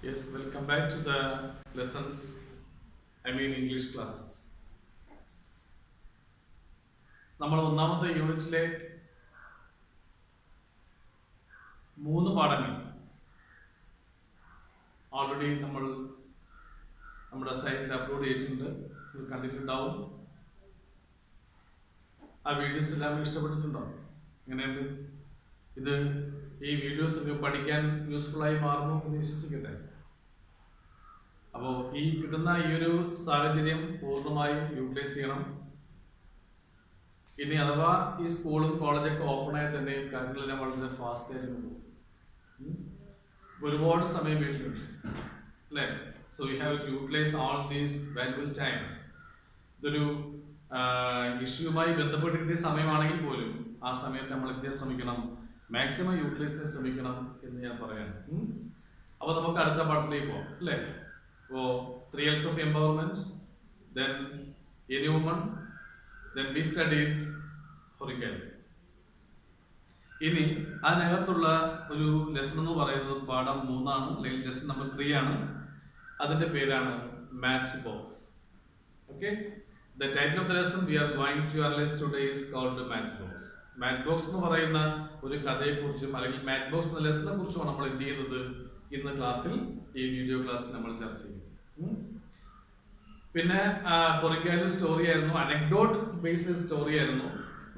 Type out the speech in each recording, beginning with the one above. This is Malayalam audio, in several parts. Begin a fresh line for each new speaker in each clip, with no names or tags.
Yes, welcome back to the lessons, English classes. നമ്മൾ ഒന്നാമത്തെ യൂണിറ്റിലെ 3 പാഠങ്ങൾ ഓൾറെഡി നമ്മൾ നമ്മുടെ സൈറ്റിൽ അപ്ലോഡ് ചെയ്തിട്ടുണ്ട്. ഇത് കണ്ടിട്ടുണ്ടാവും. ആ വീഡിയോസ് എല്ലാവരും ഇഷ്ടപ്പെട്ടിട്ടുണ്ടോ? എങ്ങനെയുണ്ട്? ഈ വീഡിയോസ് ഒക്കെ പഠിക്കാൻ യൂസ്ഫുൾ ആയി മാറുന്നു എന്ന് വിശ്വസിക്കട്ടെ. അപ്പോൾ ഈ കിട്ടുന്ന ഈ ഒരു സാഹചര്യം പൂർണ്ണമായും യൂട്ടിലൈസ് ചെയ്യണം. ഇനി അഥവാ ഈ സ്കൂളും കോളേജൊക്കെ ഓപ്പൺ ആയി തന്നെ കാര്യങ്ങളെല്ലാം വളരെ ഫാസ്റ്റ് ആയിട്ട് പോകും. ഒരുപാട് സമയം വീട്ടിലുണ്ട് അല്ലേ? So you have to utilise all these valuable time. ഇതൊരു ഇഷ്യൂമായി ബന്ധപ്പെട്ടിട്ട് സമയമാണെങ്കിൽ പോലും ആ സമയത്ത് നമ്മൾ എന്ത് ശ്രമിക്കണം? മാക്സിമം യൂട്ടിലൈസ് ചെയ്യാൻ ശ്രമിക്കണം എന്ന് ഞാൻ പറയാണ്. അപ്പോൾ നമുക്ക് അടുത്ത പാഠത്തിലേക്ക് പോകാം അല്ലേ? അപ്പോൾ 3 L's of empowerment, then any woman, then we studied horizontal. ഇനി അതിനകത്തുള്ള ഒരു ലെസൺ എന്ന് പറയുന്നത് പാഠം 3 ആണ്, അല്ലെങ്കിൽ ലെസൺ നമ്പർ 3 ആണ്. അതിന്റെ പേരാണ് match box. Okay, the title of the lesson we are going to analyze today is called the match box. Match box എന്ന് പറയുന്ന ഒരു കഥയെക്കുറിച്ചും അല്ലെങ്കിൽ മാച്ച് ബോക്സ് എന്ന ലെസനെ കുറിച്ചുമാണ് നമ്മൾ എന്ത് ചെയ്യുന്നത് ഇന്ന് ക്ലാസ്സിൽ, ഈ വീഡിയോ ക്ലാസ്സിൽ നമ്മൾ ചർച്ച ചെയ്യും. പിന്നെ ഹൊറിഗാലു സ്റ്റോറി ആയിരുന്നു, അനക്ഡോട്ട് ബേസ്ഡ് സ്റ്റോറി ആയിരുന്നു.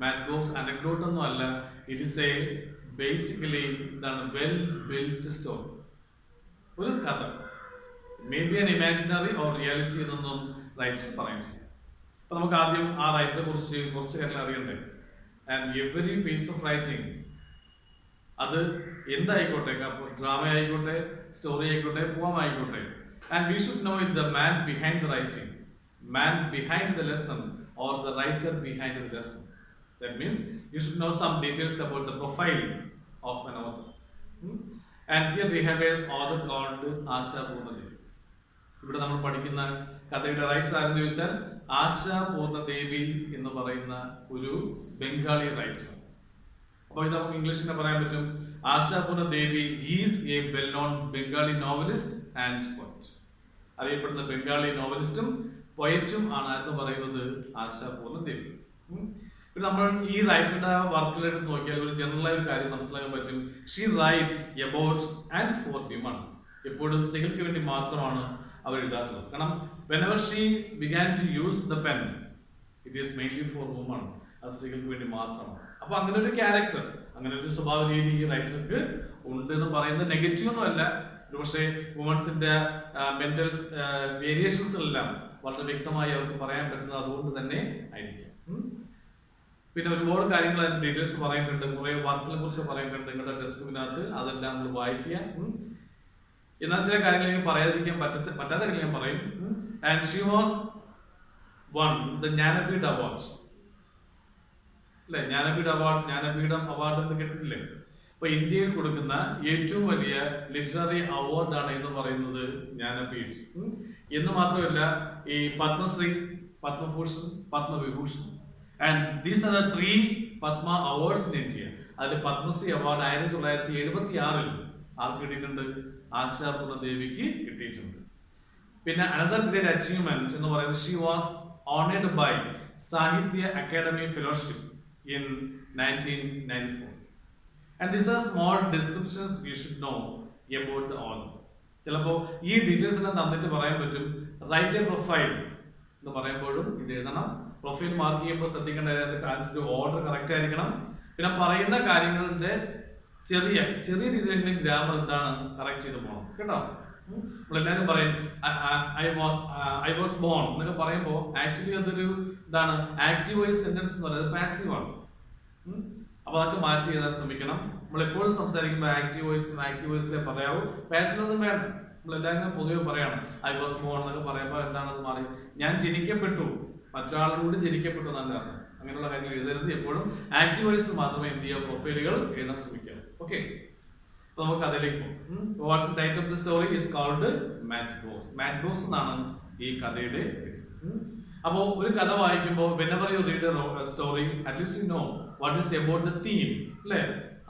മാച്ച് ബോക്സ് അനക്ഡോട്ട് ഒന്നും അല്ല, ഇറ്റ് ഇസ് എ ബേസിക്കലി എന്താണ് വെൽ ബിൽറ്റ് സ്റ്റോറി, ഒരു കഥ. May be an imaginary or reality എന്നൊന്നും റൈറ്റർ പറയുന്നില്ല. അപ്പൊ നമുക്ക് ആദ്യം ആ റൈറ്ററെ കുറിച്ച് കുറച്ച് കാര്യങ്ങൾ അറിയണ്ടേ. And every piece of writing, അത് എന്തായിക്കോട്ടെ, ഡ്രാമ ആയിക്കോട്ടെ, സ്റ്റോറി ആയിക്കോട്ടെ, പോം ആയിക്കോട്ടെ, and we should know the man behind the writing, man behind the lesson, or the writer behind the lesson. That means you should know some details about the profile of an author. And here we have a author called Asha Purnadevi. ഇവിടെ നമ്മൾ പഠിക്കുന്ന കഥയുടെ റൈറ്റ്സ് ആരെന്ന് ചോദിച്ചാൽ ആശ പൂർണ്ണദേവി എന്ന് പറയുന്ന ഒരു ബംഗാളി റൈറ്റർ. അപ്പോൾ ഇത് നമുക്ക് ഇംഗ്ലീഷിൽ പറയാൻ പറ്റും. Asha Purnadevi is a well known Bengali novelist and poet. അറിയപ്പെടുന്ന ബംഗാളി നോവലിസ്റ്റും പോയറ്റും ആണ് എന്ന് പറയുന്നത് ആശാ പൂർണ്ണദേവി. പിന്നെ നമ്മൾ ഈ റൈറ്ററുടെ വർക്കിലെടുത്ത് നോക്കിയാൽ ഒരു ജനറലായ ഒരു കാര്യം മനസ്സിലാക്കാൻ പറ്റും. She rights about and four women. എപ്പോഴും സ്ത്രീകൾക്ക് വേണ്ടി മാത്രമാണ് അവർ എഴുതാറുള്ളത്. കാരണം whenever she began to use the pen, it is mainly for women. അത് സ്ത്രീകൾക്ക് വേണ്ടി മാത്രമാണ്. അപ്പൊ അങ്ങനെ ഒരു ക്യാരക്ടർ, അങ്ങനെ ഒരു സ്വഭാവ രീതി ഈ റൈറ്റർക്ക് ഉണ്ട് എന്ന് പറയുന്നത് നെഗറ്റീവ് ഒന്നും അല്ല. പക്ഷേ വുമൺസിന്റെ മെന്റൽ വേരിയേഷൻസ് എല്ലാം വളരെ വ്യക്തമായി അവർക്ക് പറയാൻ പറ്റുന്നത് അതുകൊണ്ട് തന്നെ ആയിരിക്കും. പിന്നെ ഒരുപാട് കാര്യങ്ങൾ അതിന്റെ ഡീറ്റെയിൽസ് പറയുന്നുണ്ട്, കുറെ വർക്കുകളെ കുറിച്ച് പറയുന്നുണ്ട് നിങ്ങളുടെ ടെക്സ്റ്റ് ബുക്കിനകത്ത്. അതെല്ലാം നമ്മൾ വായിക്കുക. എന്നാൽ ചില കാര്യങ്ങൾ എനിക്ക് പറയാതിരിക്കാൻ പറ്റാത്ത കാര്യങ്ങൾ ഞാൻ പറയും. And she was one the Jnanpith award അല്ലെ? ജ്ഞാനപീഠം അവാർഡ് എന്ന് കേട്ടിട്ടില്ലേ? അപ്പൊ ഇന്ത്യയിൽ കൊടുക്കുന്ന ഏറ്റവും വലിയ ലക്ഷറി അവാർഡാണ് എന്ന് പറയുന്നത് ജ്ഞാനപീഠ്. എന്ന് മാത്രമല്ല, ഈ Padma Shri, Padma Bhushan, Padma Vibhushan, and these are the 3 Padma awards in India. അതിൽ പത്മശ്രീ അവാർഡ് 1976 ആർക്ക് കിട്ടിയിട്ടുണ്ട്? ആശാ പൂർണ്ണദേവിക്ക് കിട്ടിയിട്ടുണ്ട്. പിന്നെ അനദർ ഗ്രേറ്റ് അച്ചീവ്മെന്റ് എന്ന് പറയുന്നത് ഷീ വാസ് ഓണേർഡ് ബൈ സാഹിത്യ academy fellowship in 1994. And these are small descriptions we should know about the author. ചിലപ്പോൾ ഈ ഡീറ്റെയിൽസ് എല്ലാം തന്നിട്ട് പറയാൻ പറ്റും. റൈറ്റ് എ പ്രൊഫൈൽ എന്ന് പറയുമ്പോഴും ഇത് എഴുതണം. പ്രൊഫൈൽ മാർക്ക് ചെയ്യുമ്പോൾ ശ്രദ്ധിക്കേണ്ട ഓർഡർ കറക്റ്റ് ആയിരിക്കണം. പിന്നെ പറയുന്ന കാര്യങ്ങളുടെ ചെറിയ രീതിയിൽ ഗ്രാമർ എന്താണ് കറക്റ്റ് ചെയ്ത് പോകണം കേട്ടോ. നമ്മളെല്ലാവരും പറയും ഐ വാസ് ബോൺ എന്നൊക്കെ പറയുമ്പോൾ ആക്ച്വലി അതൊരു എന്താണ് ആക്റ്റീവ് വോയിസ് സെന്റൻസ് എന്ന് പറയുന്നത് പാസീവ് ആണ്. അപ്പൊ അതൊക്കെ മാറ്റി എഴുതാൻ ശ്രമിക്കണം. നമ്മൾ എപ്പോഴും സംസാരിക്കുമ്പോൾ ആക്റ്റീവ് വോയിസിലെ പറയാവൂ, പാസീവ് ഒന്നും വേണ്ട. നമ്മളെല്ലാവരും പൊതുവെ പറയണം ഐ വാസ് ബോൺ എന്നൊക്കെ പറയുമ്പോൾ എന്താണെന്ന് മാറി ഞാൻ ജനിക്കപ്പെട്ടു, മറ്റൊരാളോട് ജനിക്കപ്പെട്ടു എന്നാണ് അർത്ഥം. അങ്ങനെയുള്ള കാര്യങ്ങൾ എഴുതരുത്. എപ്പോഴും ആക്റ്റീവ് വോയിസിൽ മാത്രമേ എന്ത് ചെയ്യുക, പ്രൊഫൈലുകൾ എഴുതാൻ ശ്രമിക്കുക. ഓക്കെ, അപ്പൊ നമുക്ക് അതിലേക്ക് പോകും. What's the title of the story is called match box. Match box എന്നാണ് ഈ കഥയുടെ പേര്. അപ്പോ ഒരു കഥ വായിക്കുമ്പോൾ whenever you read a story, at least you know what is about the theme, അല്ലേ?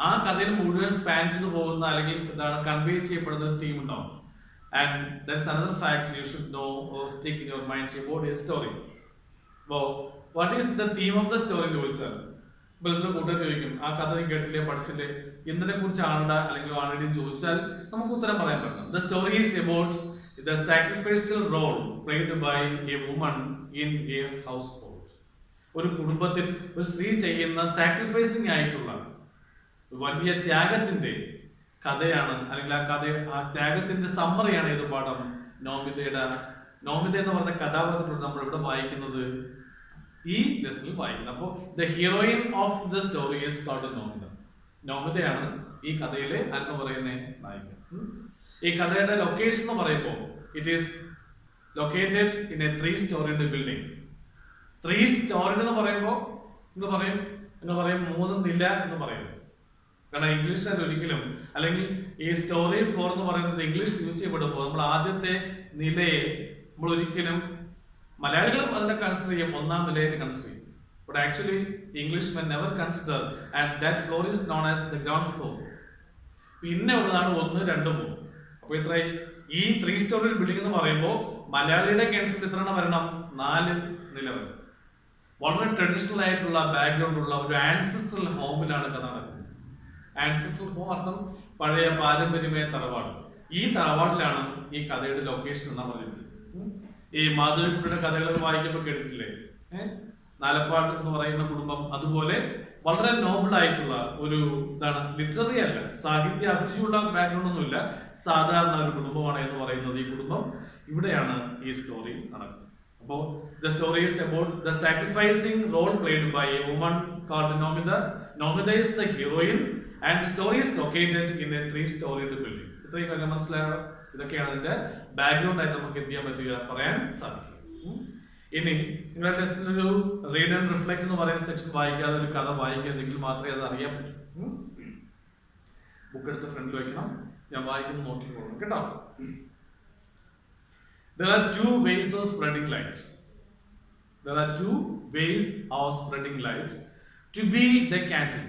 ആ കഥയിൽ മുഴുവൻ സ്പാൻ ചെയ്ത് പോകുന്ന അല്ലെങ്കിൽ എന്താണ് കൺവേ ചെയ്യപ്പെടുന്ന തീം ഉണ്ടാവും. And that's another fact you should know or stick in your mind about a story. Well, what is the theme of the story എന്ന് ചോദിച്ചാൽ ഇപ്പോൾ നിങ്ങൾ കൂട്ടുകാർ ചോദിക്കും ആ കഥ നീ കേട്ടില്ലേ പഠിച്ചില്ലേ എന്തിനെ കുറിച്ചാണ് അല്ലെങ്കിൽ ആൾറെഡി ചോദിച്ചാൽ നമുക്ക് ഉത്തരം പറയാൻ പറ്റും. The story is about the sacrificial role played by a woman in a household. ഒരു കുടുംബത്തിൽ ഒരു സ്ത്രീ ചെയ്യുന്ന സാക്രിഫൈസിങ് ആയിട്ടുള്ള വലിയ ത്യാഗത്തിന്റെ കഥയാണ്, അല്ലെങ്കിൽ ആ ത്യാഗത്തിന്റെ സമ്മറിയാണ് ഇത് പാഠം നോമിത എന്ന് പറഞ്ഞ കഥാപാത്രത്തോട് നമ്മൾ ഇവിടെ വായിക്കുന്നത്, ഈ ലെസണിൽ വായിക്കുന്നത്. അപ്പോൾ the heroine of the story is called നോമിതയാണ് ഈ കഥയിലെ ആരെന്ന് പറയുന്ന നായിക. ഈ കഥയുടെ ലൊക്കേഷൻ എന്ന് പറയുമ്പോൾ it is located in a 3-storied building. 3-storied എന്ന് പറയുമ്പോൾ എന്ന് പറയും 3 നില എന്ന് പറയും. കാരണം ഇംഗ്ലീഷ് അത് ഒരിക്കലും, അല്ലെങ്കിൽ ഈ സ്റ്റോറി ഫ്ലോർ എന്ന് പറയുന്നത് ഇംഗ്ലീഷ് യൂസ് ചെയ്യപ്പെടുമ്പോൾ നമ്മൾ ആദ്യത്തെ നിലയെ നമ്മൾ ഒരിക്കലും, മലയാളികളും അതിനെ കൺസിഡർ ചെയ്യും, 1ാം നിലയിൽ കൺസിഡർ ചെയ്യും. But actually English men never consider and that floor is known as the ground floor. പിന്നെ ഉള്ളതാണ് 1, 2, 3. അപ്പോൾ ഇത്രയും ഈ 3-storied ബിൽഡിംഗ് എന്ന് പറയുമ്പോൾ മലയാളിയുടെ കൺസെപ്റ്റ് എത്രയാണ് വരണം? 4 നില വരും. വളരെ ട്രഡീഷണൽ ആയിട്ടുള്ള ബാക്ക്ഗ്രൗണ്ട് ഉള്ള ഒരു ആൻസിസ്ട്രൽ ഹോമിലാണ് കഥ നടക്കുന്നത്. ആൻസിസ്ട്രൽ ഹോം അർത്ഥം പഴയ പാരമ്പര്യമായ തറവാട്. ഈ തറവാട്ടിലാണ് ഈ കഥയുടെ ലൊക്കേഷൻ എന്നാ പറയുന്നത്. ഈ മാധവിക്കുട്ടിയുടെ കഥകളൊക്കെ വായിക്കുമ്പോൾ കേട്ടിട്ടില്ലേ, നാലപ്പാട് എന്ന് പറയുന്ന കുടുംബം. അതുപോലെ വളരെ നോബിൾ ആയിട്ടുള്ള ഒരു ഇതാണ്, ലിറ്റററി അല്ല, സാഹിത്യ അഭിരുചിയുള്ള ബാക്ക്ഗ്രൗണ്ട് ഒന്നുമില്ല, സാധാരണ ഒരു കുടുംബമാണ് എന്ന് പറയുന്നത് ഈ കുടുംബം. ഇവിടെയാണ് ഈ സ്റ്റോറി നടക്കുന്നത്. അപ്പോൾ the story is about the sacrificing role played by a woman called Nomita. Nomita is the heroine and the story is located in a 3-storied building. ഇത്രയും കാര്യം മനസ്സിലായോ? ഇതൊക്കെയാണ് അതിന്റെ ബാക്ക്ഗ്രൗണ്ട് ആയിട്ട് നമുക്ക് എന്ത് ചെയ്യാൻ പറ്റുക, പറയാൻ സാധിക്കും. ഇനി നിങ്ങളുടെ ടെസ്റ്റിൽ ഒരു റീഡ് ആൻഡ് റിഫ്ലക്ട് എന്ന് പറയുന്ന സെക്ഷൻ വായിക്കാതെ ഒരു കഥ വായിക്കാതെങ്കിൽ മാത്രമേ അത് അറിയാൻ പറ്റൂ. ബുക്ക് എടുത്ത് ഫ്രണ്ടിൽ വെക്കണം, ഞാൻ വായിക്കുന്നത് നോക്കി പോകണം കേട്ടോ. There are 2 ways of spreading light. There are 2 ways of spreading light: to be the candle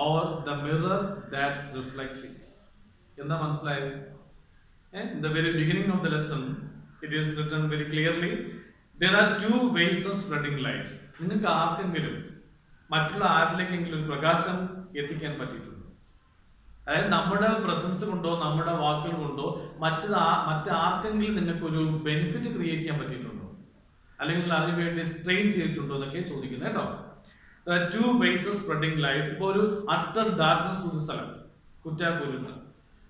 or the mirror that reflects it. എന്താ മനസ്സിലായത്? In the very beginning of the lesson, it is written very clearly, there are 2 ways of spreading light. നിങ്ങൾക്ക് ആർക്കെങ്കിലും മറ്റുള്ള ആരിലേക്കെങ്കിലും പ്രകാശം എത്തിക്കാൻ പറ്റിയിട്ടുണ്ട്? അതായത് നമ്മുടെ പ്രസൻസ് കൊണ്ടോ നമ്മുടെ വാക്കുകൾ കൊണ്ടോ മറ്റാർക്കെങ്കിലും നിങ്ങൾക്ക് ഒരു ബെനിഫിറ്റ് ക്രിയേറ്റ് ചെയ്യാൻ പറ്റിയിട്ടുണ്ടോ, അല്ലെങ്കിൽ അതിനുവേണ്ടി സ്ട്രെയിൻ ചെയ്തിട്ടുണ്ടോ എന്നൊക്കെ ചോദിക്കുന്നത് കേട്ടോ. There are 2 ways of spreading light. ഇപ്പോൾ ഒരു അട്ടർ ഡാർക്ക്നെസ് ഒരു സ്ഥലം, കുറ്റാക്കുരുന്ന്,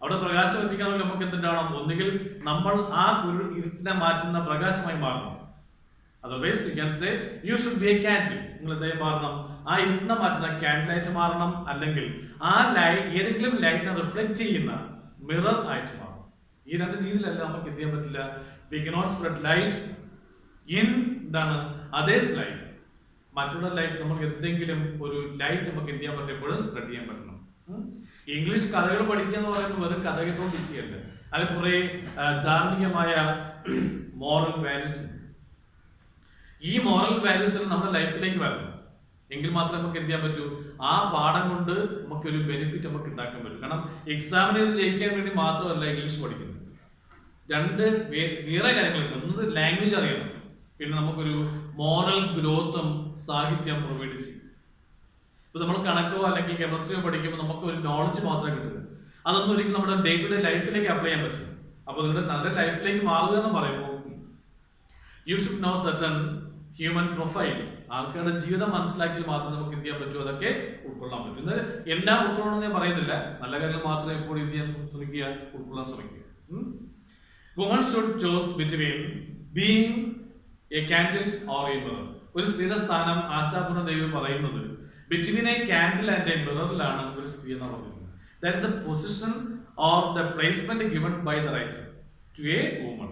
അവിടെ പ്രകാശം എത്തിക്കണമെങ്കിൽ നമുക്ക് എന്തുണ്ടാവണം? ഒന്നുകിൽ നമ്മൾ ആ ഇരുട്ടിനെ മാറ്റുന്ന പ്രകാശമായി മാറണം. Otherwise you can say you should be A candle. നിങ്ങൾ എന്തായാലും മാറണം, ആ ഇരുട്ടിനെ മാറ്റുന്ന കാൻഡിലായിട്ട് മാറണം, അല്ലെങ്കിൽ ആ ഏതെങ്കിലും ലൈറ്റിനെ റിഫ്ലക്ട് ചെയ്യുന്ന മിറർ ആയിട്ട് മാറണം. ഈ 2 രീതിയിലല്ല നമുക്ക് എന്ത് ചെയ്യാൻ പറ്റില്ല. We cannot spread light in others life. മറ്റുള്ള ലൈഫ് നമുക്ക് എന്തെങ്കിലും ഒരു ലൈറ്റ് നമുക്ക് എന്ത് ചെയ്യാൻ പറ്റും, എപ്പോഴും സ്പ്രെഡ് ചെയ്യാൻ പറ്റണം. ഇംഗ്ലീഷ് കഥകൾ പഠിക്കുക എന്ന് പറയുന്നത് വെറും കഥ കേട്ടോണ്ടിരിക്കുകയല്ല, അതിൽ കുറെ ധാർമ്മികമായ മോറൽ വാല്യൂസ്. ഈ മോറൽ വാല്യൂസ് നമ്മുടെ ലൈഫിലേക്ക് വരണം, എങ്കിൽ മാത്രമേ നമുക്ക് എന്ത് ചെയ്യാൻ പറ്റൂ, ആ പാഠം കൊണ്ട് നമുക്കൊരു ബെനിഫിറ്റ് നമുക്ക് ഉണ്ടാക്കാൻ പറ്റും. കാരണം എക്സാമിന് ജയിക്കാൻ വേണ്ടി മാത്രമല്ല ഇംഗ്ലീഷ് പഠിക്കുന്നത്. 2 വേറെ കാര്യങ്ങളുണ്ട്. ഒന്ന് ലാംഗ്വേജ് അറിയണം, പിന്നെ നമുക്കൊരു മോറൽ ഗ്രോത്തും സാഹിത്യം പ്രൊവൈഡ് ചെയ്യും. ഇപ്പൊ നമ്മൾ കണക്കോ അല്ലെങ്കിൽ കെമിസ്ട്രിയോ പഠിക്കുമ്പോൾ നമുക്ക് ഒരു നോളജ് മാത്രമേ കിട്ടുക, അതൊന്നും ഒരിക്കലും നമ്മുടെ ഡേ ടു ഡേ ലൈഫിലേക്ക് അപ്ലൈ ചെയ്യാൻ പറ്റും. അപ്പൊ നിങ്ങളുടെ നല്ല ലൈഫിലേക്ക് മാറുക എന്ന് പറയുമ്പോൾ you should know certain human profiles. ആൾക്കാരുടെ ജീവിതം മനസ്സിലാക്കിയാൽ മാത്രമേ നമുക്ക് എന്ത് ചെയ്യാൻ പറ്റൂ, അതൊക്കെ ഉൾക്കൊള്ളാൻ പറ്റും. ഇന്ന് എല്ലാം ഉൾക്കൊള്ളണമെന്ന് ഞാൻ പറയുന്നില്ല, നല്ല കാര്യങ്ങൾ മാത്രമേ എപ്പോഴും എന്ത് ചെയ്യാൻ ശ്രമിക്കുക, ഉൾക്കൊള്ളാൻ ശ്രമിക്കുക. Woman should choose between being a candle or a mirror. ഒരു സ്ത്രീയുടെ സ്ഥാനം ആശാപൂർണ്ണ ദൈവം പറയുന്നത് between a candle and a മിററിലാണ് ഒരു സ്ത്രീ എന്ന് പറയുന്നത്. That is a position or the placement given by the writer to a woman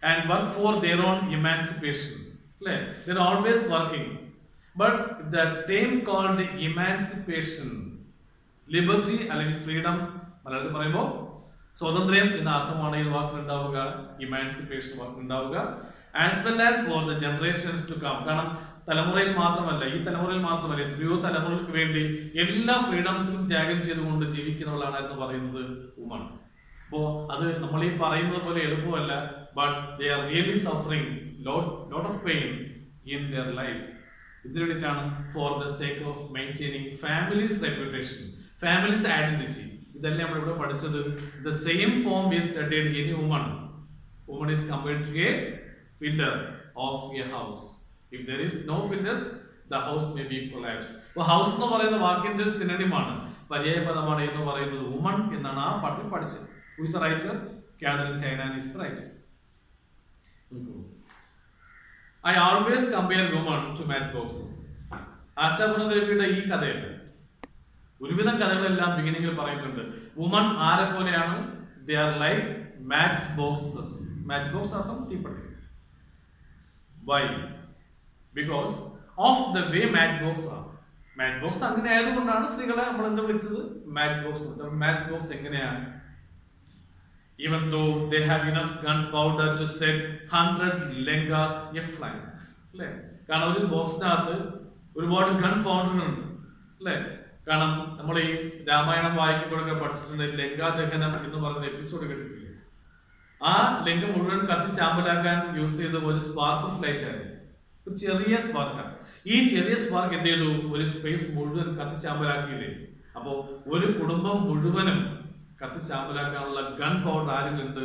and work for their own emancipation. They are always working, but the term called emancipation, liberty അല്ലെങ്കിൽ freedom, മലയാളത്തിൽ പറയുമ്പോൾ സ്വാതന്ത്ര്യം എന്ന അർത്ഥമാണ് ഈ വാക്കിനുണ്ടാവുക, ഇമാൻസിപ്പേഷൻ വാക്കിനുണ്ടാവുക. As well as for the generations to come. കാരണം തലമുറയിൽ മാത്രമല്ല, ഈ തലമുറയിൽ മാത്രമല്ല, എത്രയോ തലമുറകൾക്ക് വേണ്ടി എല്ലാ ഫ്രീഡംസും ത്യാഗം ചെയ്തുകൊണ്ട് ജീവിക്കുന്നവളാണ് എന്ന് പറയുന്നത് വുമൺ. അപ്പോൾ അത് നമ്മൾ ഈ പറയുന്നത് പോലെ എളുപ്പമല്ല. But they are really suffering lot of pain in their life. ഇതിനു വേണ്ടിയിട്ടാണ് for the sake of maintaining families reputation, families identity. ഇതെല്ലാം നമ്മളിവിടെ പഠിച്ചത്. The same poem is studied in woman. Woman is compared to a pillar of a house. If there is no pillars the house may be collapse. അപ്പോൾ ഹൗസ് എന്ന് പറയുന്ന വാക്കിന്റെ സിനോണിമാണ്, പര്യായപദമാണ് എന്ന് പറയുന്നത് വുമൺ എന്നാണ് ആ പാട്ടിൽ പഠിച്ചത്. Who is the writer? Catherine Tynan is the writer. I always compare women to matchboxes. ആശാപുരദേവിയുടെ ഈ കഥയല്ല, ഒരുവിധം കഥകളെല്ലാം ബിഗിനിങ്ങിൽ പറയുന്നുണ്ട് വുമൺ ആരെ പോലെയാണ്? They are like match boxes. Match box അർത്ഥം തീപ്പെട്ടി. Why? Because of the way match box ആണ്. മാച്ച് ബോക്സ് അങ്ങനെ ആയതുകൊണ്ടാണ് സ്ത്രീകളെ നമ്മൾ എന്താ വിളിച്ചത്? Match box. മാച്ച് ബോക്സ് എങ്ങനെയാണ്? Even though they have enough gunpowder to set 100 lengas aflame. അല്ലേ? കാരണം ഒരു ബോക്സിനകത്ത് ഒരുപാട് ഗൺ പൗഡറുകളുണ്ട്. അല്ലേ? കാരണം നമ്മൾ ഈ രാമായണം വായിക്കുമ്പോഴൊക്കെ പഠിച്ചിട്ടുണ്ട് ലങ്കാ ദഹനം എന്ന് പറയുന്ന എപ്പിസോഡ് കേട്ടിട്ടില്ലേ? ആ ലങ്ക മുഴുവൻ കത്തിച്ചാമ്പലാക്കാൻ യൂസ് ചെയ്ത ഒരു സ്പാർക്ക് ഓഫ് ലൈറ്റ് ആയിരുന്നു. ഒരു ചെറിയ സ്പാർക്കാണ്. ഈ ചെറിയ സ്പാർക്ക് എന്ത് ചെയ്തു? ഒരു സ്പേസ് മുഴുവൻ കത്തിച്ചാമ്പലാക്കിയില്ലേ? അപ്പോ ഒരു കുടുംബം മുഴുവനും കത്തിച്ചാമ്പലാക്കാനുള്ള ഗൺ പൗഡർ ആരിലുണ്ട്?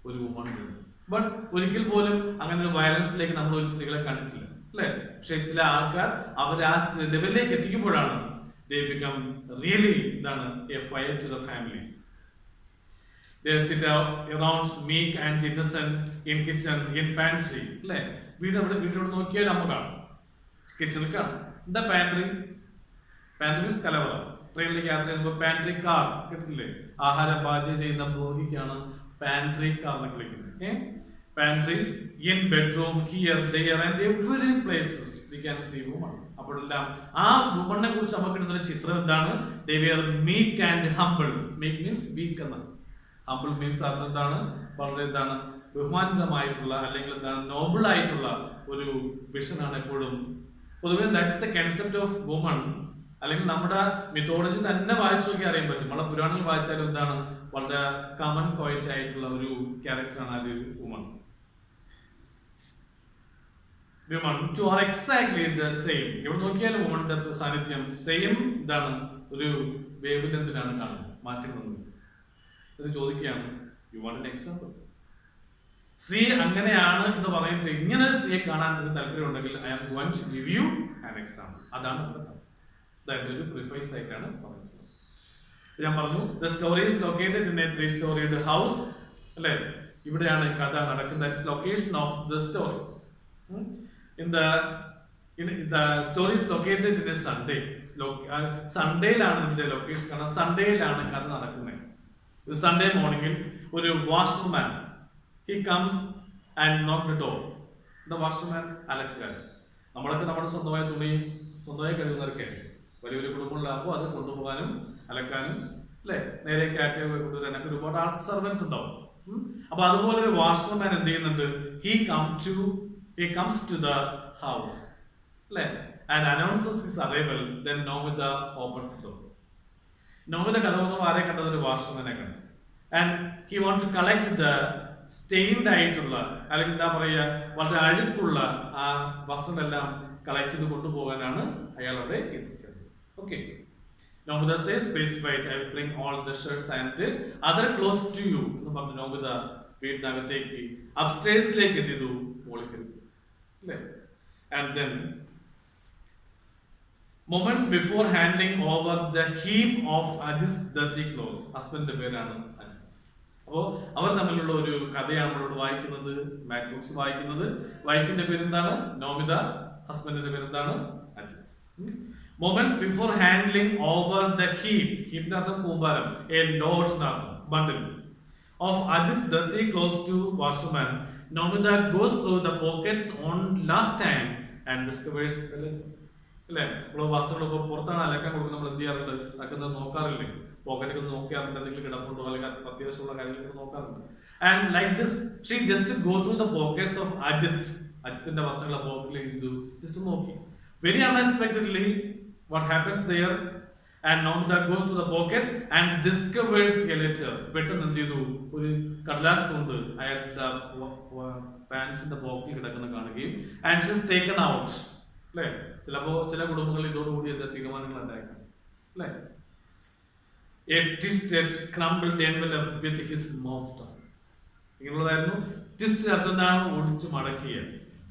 ഒരു വുമണിലുണ്ട്. ബട്ട് ഒരിക്കൽ പോലും അങ്ങനെ ഒരു വയലൻസിലേക്ക് നമ്മൾ ഒരു സ്ത്രീകളെ കണ്ടിട്ടില്ല. അല്ലെ? പക്ഷെ ചില ആൾക്കാർ അവർ ആ ലെവലിലേക്ക് എത്തിക്കുമ്പോഴാണ് they become really a fire to the family. They sit around meek and innocent in kitchen, in pantry. അല്ലെ? വീട്ടിലോട്ട് നോക്കിയാൽ നമ്മൾ കാണും, കിച്ചണിൽ കാണും. എന്താ പാൻട്രി? പാൻട്രി മീൻസ് കലവറ. ട്രെയിനിലേക്ക് യാത്ര ചെയ്യുമ്പോൾ പാൻട്രി കാർ കേട്ടിട്ടില്ലേ? ആഹാരം പാചകം ചെയ്യുന്ന ബോഗിക്കാണ് പാൻട്രി കാർ എന്ന് വിളിക്കുന്നത്. Pantry, in bedroom, here, there, and every places we can see woman. അപ്പോഴെല്ലാം ആ വുമണിനെ കുറിച്ച് നമുക്ക് കിട്ടുന്ന ചിത്രം എന്താണ്? They were meek and humble. Meek means weak എന്നാണ്. Humble means അർത്ഥം എന്താണ്? വളരെ എന്താണ്? ബഹുമാനിതമായിട്ടുള്ള അല്ലെങ്കിൽ എന്താണ്? നോബിൾ ആയിട്ടുള്ള ഒരു വിഷനാണ് എപ്പോഴും. പൊതുവെ that's the concept of woman. അല്ലെങ്കിൽ നമ്മുടെ മിത്തോളജി തന്നെ വായിച്ചു നോക്കി അറിയാൻ പറ്റും. നമ്മളെ പുരാണങ്ങൾ വായിച്ചാലും എന്താണ്? വളരെ കോമൺ കോയിറ്റ് ആയിട്ടുള്ള ഒരു ക്യാരക്ടറാണ് ആ ഒരു woman. Women two are exactly the same. ഇവിടെ നോക്കിയാലും വുമണിന്റെ സാന്നിധ്യം സെയിം എന്താണ്? ഒരു വേവ് ലെങ്തിലാണ് കാണുന്നത്, മാറ്റങ്ങളൊന്നും. ഇത് ചോദിക്കുകയാണ്, യു വാണ്ട് ആൻ എക്സാമ്പിൾ? സ്ത്രീ അങ്ങനെയാണ് എന്ന് പറയുന്നത് ഇങ്ങനെ സ്ത്രീയെ കാണാൻ ഒരു താല്പര്യം ഉണ്ടെങ്കിൽ I am going to give you an example. അതാണ് ഒരു പ്രിഫൈസ് ആയിട്ടാണ് പറഞ്ഞിട്ടുള്ളത്. ഞാൻ പറഞ്ഞു the story is located in a 3-storied house. അല്ലെ? ഇവിടെയാണ് കഥ നടക്കുന്നത്. That's location of the story. In the story is located in a Sunday. സൺഡേയിലാണ് ഇതിന്റെ ലൊക്കേഷൻ. കാരണം സൺഡേയിലാണ് കഥ നടക്കുന്നത്. ഒരു സൺഡേ മോർണിംഗിൽ ഒരു washerman he comes and knock the door. The washerman അലക്കുകാരൻ. നമ്മളൊക്കെ നമ്മുടെ സ്വന്തമായ തുണി സ്വന്തമായി കഴുകുന്നവരൊക്കെ വലിയൊരു കുടുംബങ്ങളിലാകുമ്പോൾ അത് കൊണ്ടുപോകാനും അലക്കാനും അല്ലെ നേരെ കാറ്റ് കൊണ്ടുവരാനൊക്കെ ഒരുപാട് സർവൻസ് ഉണ്ടാവും. അപ്പൊ അതുപോലെ ഒരു വാഷർമാൻ എന്ത് ചെയ്യുന്നുണ്ട്? He comes to the house, and announces his arrival. Then Nomita opens the door. Nomita kadavonu aare kandathu oru washmane kandu, and he want to collect the stained ആയിട്ടുള്ള അല്ലെങ്കിൽ എന്താ പറയുക വളരെ അഴുക്കുള്ള ആ വസ്ത്രങ്ങളെല്ലാം കളക്ട് ചെയ്ത് കൊണ്ടുപോകാനാണ് അയാൾ അവിടെ എത്തിച്ചത്. Okay. Nomita says, "Please wait, I will bring all the shirts and other clothes to you." എന്ന് പറഞ്ഞു നോമിത വീടിനകത്തേക്ക് അപ്സ്റ്റേഴ്സിലേക്ക് എന്ത് ചെയ്തു? മോളിൽ. And then moments before handing over the heap of Ajit's dirty clothes, husband പേരാണ് അജിത്. അപ്പോ അവർ തമ്മിലുള്ള ഒരു കഥയാണ് നമ്മളോട് വായിക്കുന്നത്, മാറ്റ് ബുക്സ് വായിക്കുന്നത്. വൈഫിന്റെ പേരെന്താണ്? നോമിത. ഹസ്ബൻഡിന്റെ പേരെന്താണ്? Ajith. Moments before handing over the heapന്റെ അർത്ഥം കൂമ്പാരം, a load bundle of Ajit's dirty clothes to washerman, Nomita goes through the pockets on last time and discovers the letter. അല്ലേ? നമ്മൾ വസ്ത്രങ്ങൾ പുറത്താണ് അലക്കാൻ കൊടുക്കുന്നത്. നമ്മൾ എന്ത് ചെയ്യാറുണ്ട്? അലക്കുന്നത് നോക്കാറില്ലേ? പോക്കറ്റൊക്കെ നോക്കാറുണ്ട്, എന്തെങ്കിലും കിടപ്പുണ്ടോ അല്ലെങ്കിൽ അത്യാവശ്യമുള്ള കാര്യങ്ങളൊക്കെ നോക്കാറുണ്ട്. And like this, she just go through the pockets of അജിത്തിന്റെ വസ്ത്രങ്ങളെ പോക്കറ്റിലേക്ക് ജസ്റ്റ് നോക്കി. Very unexpectedly, what happens there? And Nomita goes to the pocket and discovers a letter. പെട്ടെന്ന് എന്ത് ചെയ്തു, ഒരു കടലാസ് കൊണ്ട് അയാളുടെ പാൻസിന്റെ പോക്കറ്റിൽ കിടക്കുന്ന കാണുകയും and she is taken out. അല്ലേ? ചില കുടുംബങ്ങളിൽ ഇതോടുകൂടി എന്താ തീരുമാനങ്ങൾ ഉണ്ടായിരിക്കും അല്ലേ? A twisted, crumbled envelope with his mouth down. ഇങ്ങനെയുള്ളതായിരുന്നു. ട്വിസ്റ്റ് അർത്ഥം എന്താണ്? ഒടിച്ചു മടക്കിയ.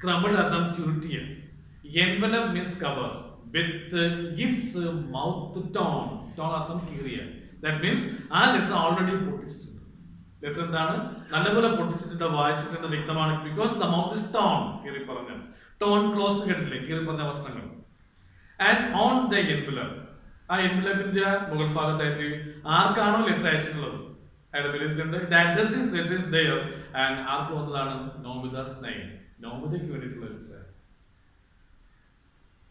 ക്രംബിൾഡ് അർത്ഥം ചുരുട്ടിയ. envelope means cover with its mouth torn. Torn അർത്ഥം കീറിയ. That means ആ ലെറ്റർ ഓൾറെഡി പൊട്ടിച്ചിട്ടുണ്ട്. ലെറ്റർ എന്താണ്? നല്ലപോലെ പൊട്ടിച്ചിട്ടുണ്ട്, വായിച്ചിട്ടുണ്ട്, വ്യക്തമാണ്. Because the mouth is tone. കീറി പറഞ്ഞ ടോൺ ക്ലോത്ത് കേട്ടില്ലേ? കീറി പറഞ്ഞ വസ്ത്രങ്ങൾ. ആൻഡ് ഓൺ ദ envelope, ആ എൻവലപ്പിന്റെ മുകൾ ഭാഗത്തായിട്ട് ആർക്കാണോ ലെറ്റർ അയച്ചിട്ടുള്ളത് അയാളുടെ പേരിട്ടുണ്ട്. The address is there and ആർക്ക് വന്നതാണ്? നോമിതാസ് നെയിം. നോമിതയ്ക്ക് വേണ്ടിയിട്ടുള്ള ലെറ്റർ.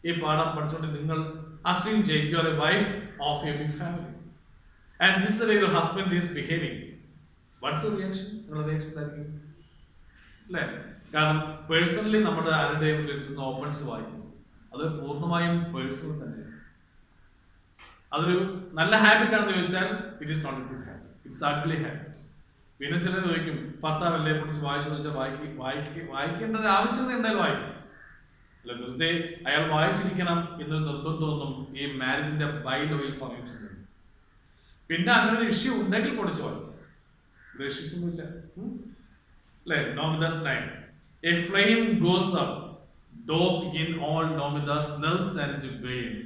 ഈ പാഠം പഠിച്ചുകൊണ്ട് നിങ്ങൾ assume ചെയ്യും you are a wife of a big family and this is the way your husband is behaving. What's your reaction? നിങ്ങളുടെ റിയാക്ഷൻ ആയിരിക്കും അല്ലേ? കാരണം പേഴ്സണലി നമ്മുടെ ആരുടെയും ലെറ്റർ ഓപ്പൺസ് വായിക്കുന്നു, അത് പൂർണ്ണമായും പേഴ്സണൽ തന്നെയാണ്. അതൊരു നല്ല ഹാബിറ്റ് ആണെന്ന് ചോദിച്ചാൽ it is not a good habit, it's ugly habit. പിന്നെ ചിലർ ചോദിക്കും ഭർത്താവല്ലേ പൊട്ടിച്ച് വായിച്ചു ചോദിച്ചാൽ വായിക്കേണ്ട ഒരു ആവശ്യകത എന്തായാലും വായിക്കും അല്ല, വെറുതെ അയാൾ വായിച്ചിരിക്കണം എന്നൊരു നിർബന്ധമൊന്നും ഈ മാരേജിന്റെ ബൈലോയിൽ പറഞ്ഞിട്ടുണ്ട്. പിന്നെ അങ്ങനെ ഒരു ഇഷ്യൂ ഉണ്ടെങ്കിൽ പൊടിച്ചു വായിക്കും, ഇഷ്യൂസ് ഒന്നും ഇല്ല അല്ലേ? Nomita's name. A flame goes up, dope in all Nomita's nerves and veins.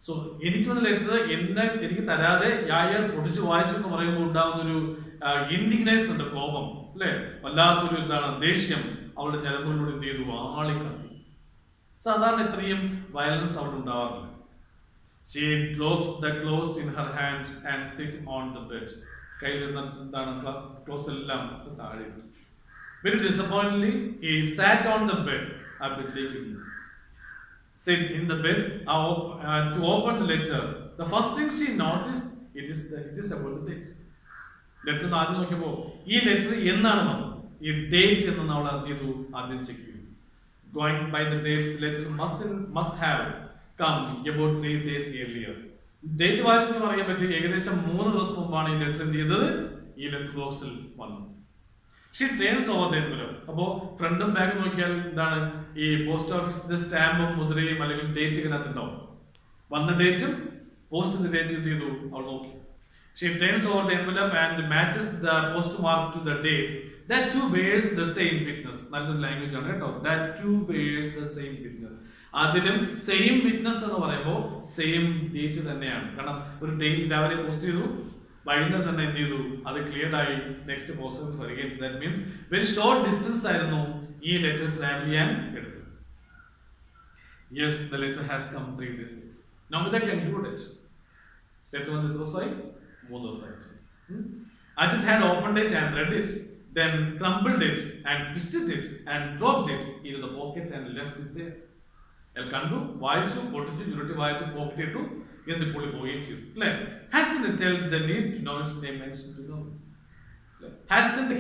So എനിക്ക് വന്ന ലെറ്റർ എനിക്ക് തരാതെ അയാൾ പൊടിച്ചു വായിച്ചു എന്ന് പറയുമ്പോൾ ഉണ്ടാകുന്ന ഒരു ഇൻഡിഗ്നേഷൻ ഉണ്ട്, കോപം അല്ലെ, വല്ലാത്തൊരു എന്താണ് ദേഷ്യം അവളുടെ ഞരമ്പുകളിലൂടെ എന്ത് ചെയ്തു, ആളി കത്തി. സാധാരണ ഇത്രയും വയലൻസ് അവിടെ ഉണ്ടാവാറില്ല. She drops the clothes in her hand and sit on the bed. കയ്യിൽ നിന്ന് എന്താണ് ക്ലോസ് എല്ലാം താഴെ. Very disappointingly he sat on the bed. ആ ബെഡിലേക്ക് sit in the bed to open the letter. The first thing she noticed, it is about the date. Letter ആദ്യം നോക്കിയപ്പോൾ ഈ ലെറ്റർ എന്നാണ് വന്നത്, ഈ ഡേറ്റ് എന്ന് നമ്മൾ ആദ്യം ചെക്ക് ചെയ്തു. Going by the dates, the letter must have come about 3 days earlier. Date വായിച്ചു പറയാൻ പറ്റും, ഏകദേശം 3 ദിവസം മുമ്പാണ് ഈ ലെറ്റർ എന്ത് ചെയ്തത്, ഈ ലെറ്റർ ബോക്സിൽ വന്നത്. She turns over the envelope. അപ്പോ ഫ്രണ്ടും ബാക്കും നോക്കിയാൽ എന്താണ്, ഈ പോസ്റ്റ് ഓഫീസിന്റെ സ്റ്റാമ്പും മുദ്രയും അല്ലെങ്കിൽ ഡേറ്റ് ഇതിനകത്ത് ഉണ്ടാവും. വന്ന ഡേറ്റും പോസ്റ്റിന്റെ ഡേറ്റും എന്ത് ചെയ്തു അവൾ നോക്കി. She turns over the envelope and matches the postmark to the date. That too bears the same witness. നല്ലൊരു ലാംഗ്വേജ് ആണ് കേട്ടോ. That too bears the same witness. അതിലും സെയിം വിറ്റ്നസ് എന്ന് പറയുമ്പോൾ സെയിം ഡേറ്റ് തന്നെയാണ്. കാരണം ഒരു ഡേറ്റ് രാവിലെ പോസ്റ്റ് ചെയ്തു, വൈകുന്നേരം തന്നെ എന്ത് ചെയ്തു, അത് ക്ലിയർ ആയി നെക്സ്റ്റ് പോസ്റ്റ് വരികയും. That means very short distance ആയിരുന്നു ഈ ലെറ്റർ ട്രാവൽ ചെയ്യാൻ എടുത്തത്. Yes, the letter has come 3 days. Nomita concluded. Letter വന്ന് എത്ര ദിവസമായി? 3 ദിവസമായിട്ട്. Ajit had opened it and read it, then crumpled it and twisted it and dropped it into the pocket and left it there. അയാൾ കണ്ടു, വായിച്ചു, പൊട്ടിച്ചു, ചുരുട്ടി വായിച്ചു, പോക്കറ്റ് ഇട്ടു, എന്ന് പുള്ളി പോവുകയും ചെയ്തു. Hasn't it tell the need to know its name mentioned to know? Hasn't he